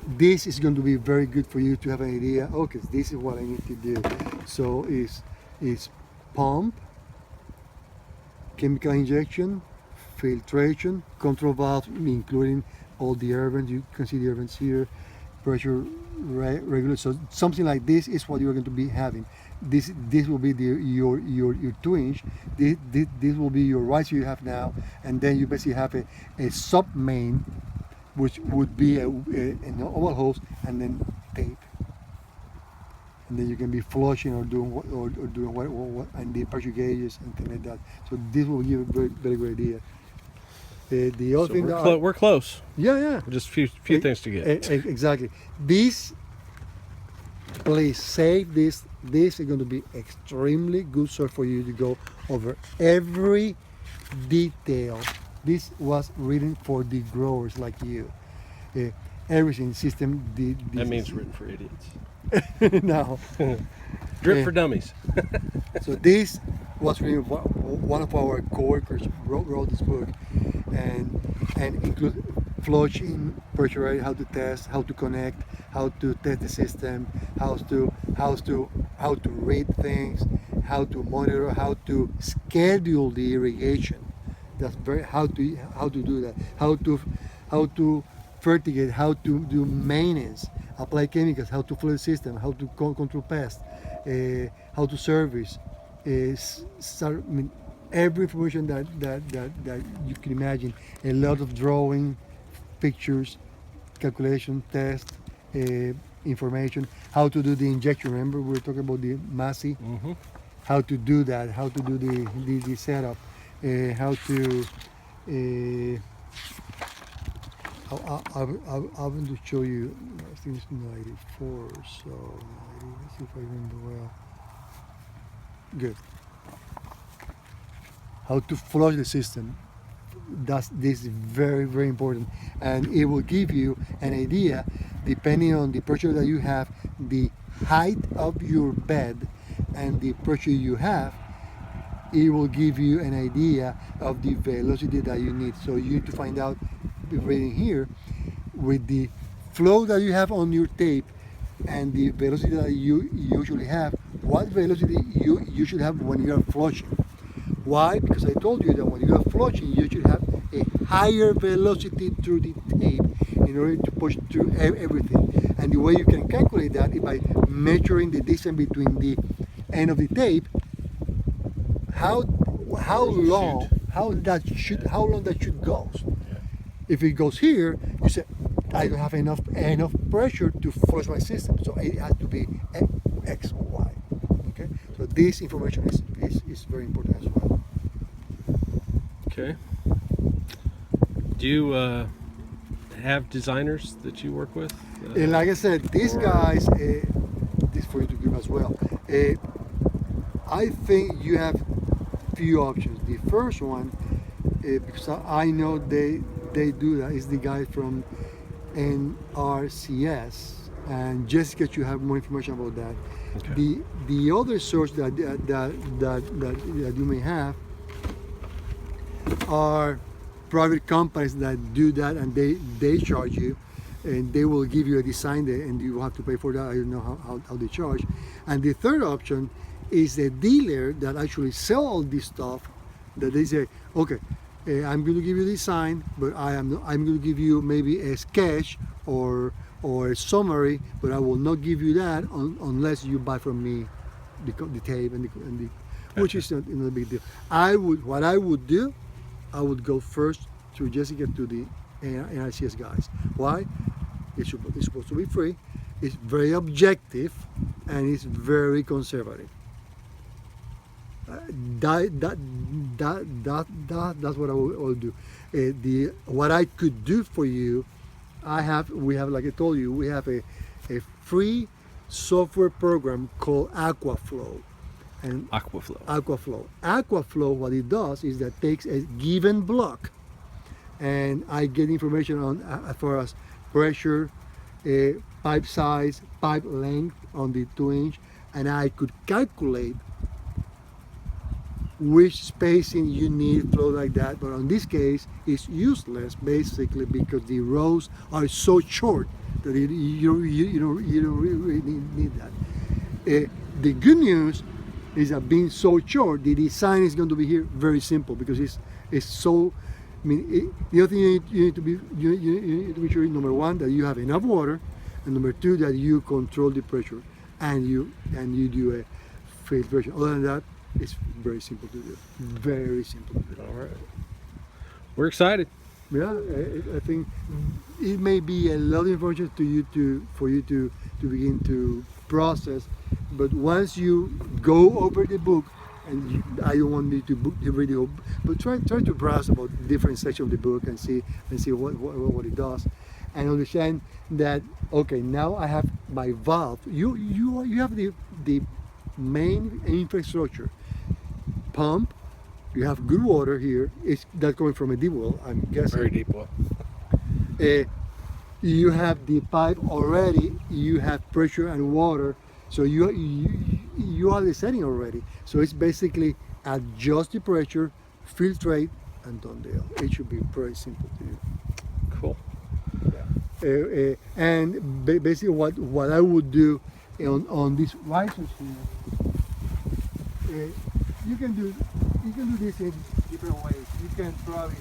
this is going to be very good for you to have an idea. Okay, this is what I need to do. So is pump, chemical injection, filtration, control valve, including all the air vents. You can see the air vents here, pressure regulator. So something like this is what you're going to be having. This will be your 2-inch. This will be your riser you have now, and then you basically have a sub main, which would be an oval hose, and then tape. And then you can be flushing or doing what and the pressure gauges and things like that. So this will give a very, very good idea. The other thing we're close. Yeah. Just a few things to get. Exactly. This, please save this. This is going to be extremely good source for you to go over every detail. This was written for the growers like you. Everything system. That means written for idiots. No. Drip for dummies. So this was really one of our coworkers wrote this book, and include flushing, pressure, how to test, how to connect, how to test the system, how to read things, how to monitor, how to schedule the irrigation. That's very how to do that. How to fertigate, how to do maintenance, apply chemicals, how to flood the system, how to control pests, how to service. Every information that you can imagine. A lot of drawing, pictures, calculation, test, information. How to do the injection. Remember we were talking about the Massey. Mm-hmm. How to do that. How to do the setup. How to. I'm going to show you. I think it's 94. So 90. Let's see if I remember well. Good. How to flush the system. This is very, very important, and it will give you an idea, depending on the pressure that you have, the height of your bed, and the pressure you have. It will give you an idea of the velocity that you need. So you need to find out, reading here, with the flow that you have on your tape and the velocity that you usually have, what velocity you should have when you are flushing. Why? Because I told you that when you are flushing, you should have a higher velocity through the tape in order to push through everything. And the way you can calculate that is by measuring the distance between the end of the tape, how long that should go. If it goes here, you say, I don't have enough pressure to flush my system, so it has to be X or Y. Okay, so this information is very important as well. Okay. Do you have designers that you work with? And like I said, these guys, this for you to give as well. I think you have few options. The first one, because I know they do that, is the guy from NRCS, and Jessica, you have more information about that. Okay. The other source that you may have are private companies that do that, and they charge you, and they will give you a design there, and you have to pay for that. I don't know how they charge. And the third option is a dealer that actually sell all this stuff, that they say, okay, I'm going to give you a design, but I'm going to give you maybe a sketch or a summary, but I will not give you that unless you buy from me the tape and the which is not a big deal. What I would do, I would go first through Jessica to the NICS guys. Why? It's supposed to be free. It's very objective, and it's very conservative. That's what I will do. What I could do for you, we have, like I told you, we have a free software program called Aquaflow. And Aquaflow, what it does is that takes a given block, and I get information on as far as pressure, pipe size, pipe length on the 2-inch, and I could calculate which spacing you need, flow like that. But in this case, it's useless basically because the rows are so short that you don't really need that. The good news is that being so short, the design is going to be here very simple because it's so. I mean, the other thing you need to be sure, number one, that you have enough water, and number two, that you control the pressure, and you do a filtration. Other than that, it's very simple to do. Very simple to do. All right. We're excited. Yeah, I think it may be a lot of information for you to begin to process, but once you go over the book, and I don't want you to book the video, but try to browse about different sections of the book and see what it does, and understand that okay, now I have my valve. You have the main infrastructure, pump. You have good water here. That's coming from a deep well, I'm guessing. Very deep well. You have the pipe already. You have pressure and water, so you are the setting already. So it's basically adjust the pressure, filtrate, and done deal. It should be very simple to do. Cool. And basically, what I would do on these risers here, you can do this in different ways. You can probably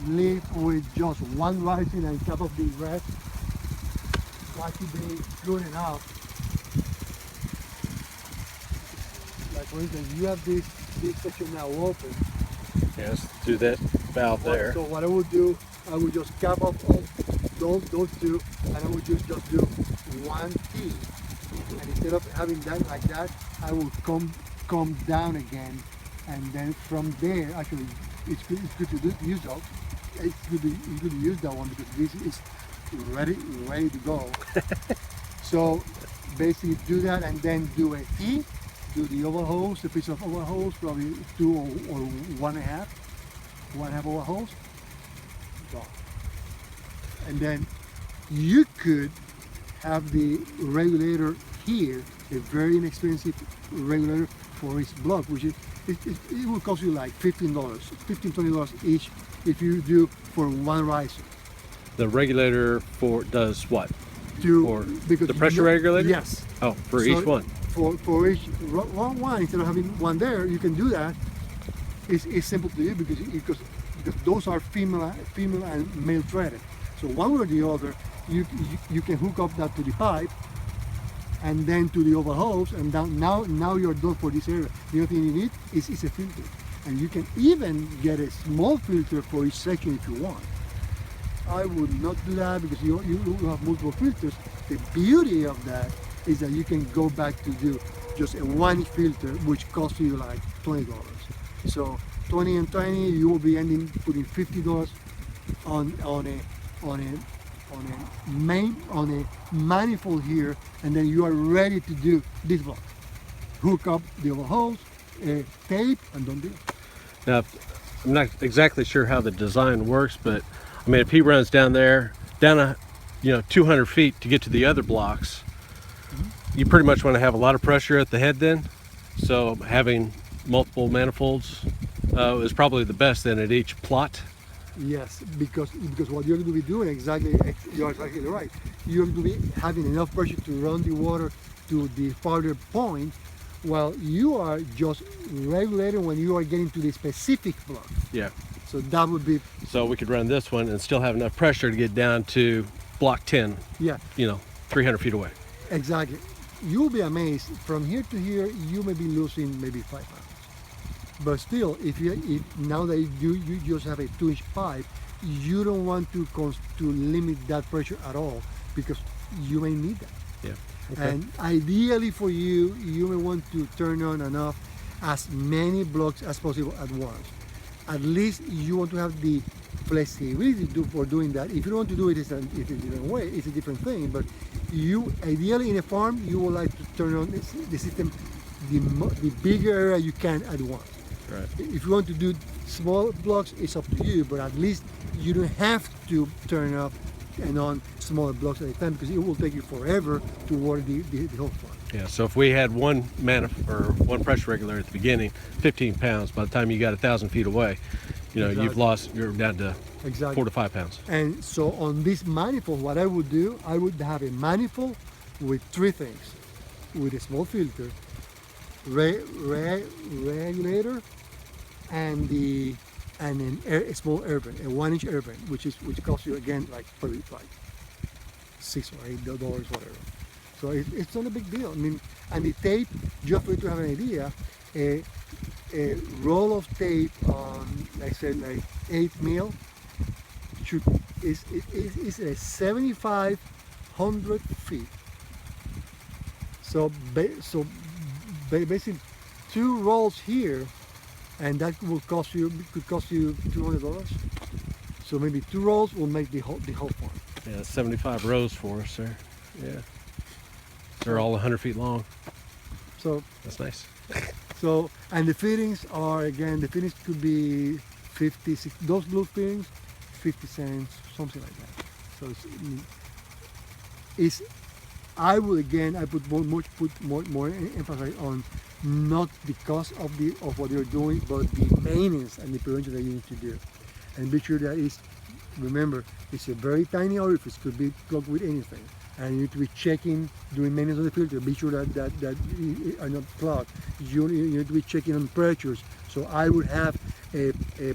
live with just one rising and top of the rest. That should be good enough. Like for instance, you have this section now open. Yes, do that valve there. So what I would do, I would just cap off all those two, and I would just do one T. And instead of having that like that, I will come down again, and then from there, actually, it's good to use that. It's good to use that one because this is ready to go. So basically, do that, and then do a T. Do the oval hose, a piece of oval hose, probably 2 or 1.5 oval hose. Go. And then you could have the regulator here, a very inexpensive regulator for each block, which is it will cost you like $15-$20 each if you do for one riser. The regulator does what? Because the pressure regulator? Yes. Oh, for each one. For each one, instead of having one there, you can do that. It's simple to do because those are female and male threaded. So one or the other, you can hook up that to the pipe, and then to the oval hose, and now you're done for this area. The only thing you need is a filter, and you can even get a small filter for each section if you want. I would not do that because you have multiple filters. The beauty of that is that you can go back to do just a one filter, which costs you like $20. So 20 and 20, you will be ending putting $50 on a manifold here, and then you are ready to do this block. Hook up the oval hose, tape, and don't do it. Now, I'm not exactly sure how the design works, but I mean, if he runs down 200 feet to get to the other blocks, you pretty much want to have a lot of pressure at the head then. So having multiple manifolds is probably the best then at each plot. Yes, because what you're going to be doing you're exactly right. You're going to be having enough pressure to run the water to the farther point, while you are just regulating when you are getting to the specific block. Yeah. So that would be. So we could run this one and still have enough pressure to get down to block 10. Yeah. 300 feet away. Exactly. You'll be amazed. From here to here, you may be losing maybe 5 pounds. But still, if now that you just have a 2-inch pipe, you don't want to limit that pressure at all because you may need that. Yeah. Okay. And ideally for you, you may want to turn on and off as many blocks as possible at once. At least you want to have the flexibility for doing that. If you don't want to do it, it's a different way. It's a different thing. But you, ideally in a farm, you would like to turn on the system, the bigger area you can at once. Right. If you want to do small blocks, it's up to you. But at least you don't have to turn off and on smaller blocks at a time because it will take you forever to water the whole farm. Yeah, so if we had one pressure regulator at the beginning, 15 pounds, by the time you got 1,000 feet away, you're down to Exactly. 4 to 5 pounds. And so on this manifold, what I would do, I would have a manifold with three things: with a small filter, regulator, and a small air vent, a 1-inch air vent, which costs you again like probably like $6 or $8, whatever. So it's not a big deal. I mean, and the tape, just for you to have an idea, a roll of tape on, like I said, like 8 mil is a 7,500 feet. So basically 2 rolls here, and that could cost you $200. So maybe 2 rolls will make the whole farm. Yeah, 75 rows for us there. Yeah. They're all 100 feet long. So That's nice. So, and the fittings are, again, the fittings could be 50, 60, those blue fittings, 50 cents, something like that. So I put more emphasis on not the cost of what you're doing, but the maintenance and the prevention that you need to do. And be sure that remember, it's a very tiny orifice, could be clogged with anything. And you need to be checking, doing maintenance on the filter, be sure that are not clogged. You need to be checking on pressures. So I would have a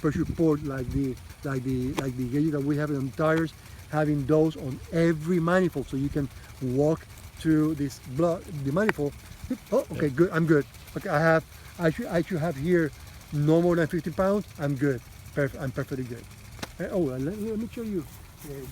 pressure port like the gauge that we have on tires, having those on every manifold, so you can walk through the manifold. Oh, okay, good. I'm good. Okay, I should have here no more than 50 pounds. I'm good. I'm perfectly good. Let me show you the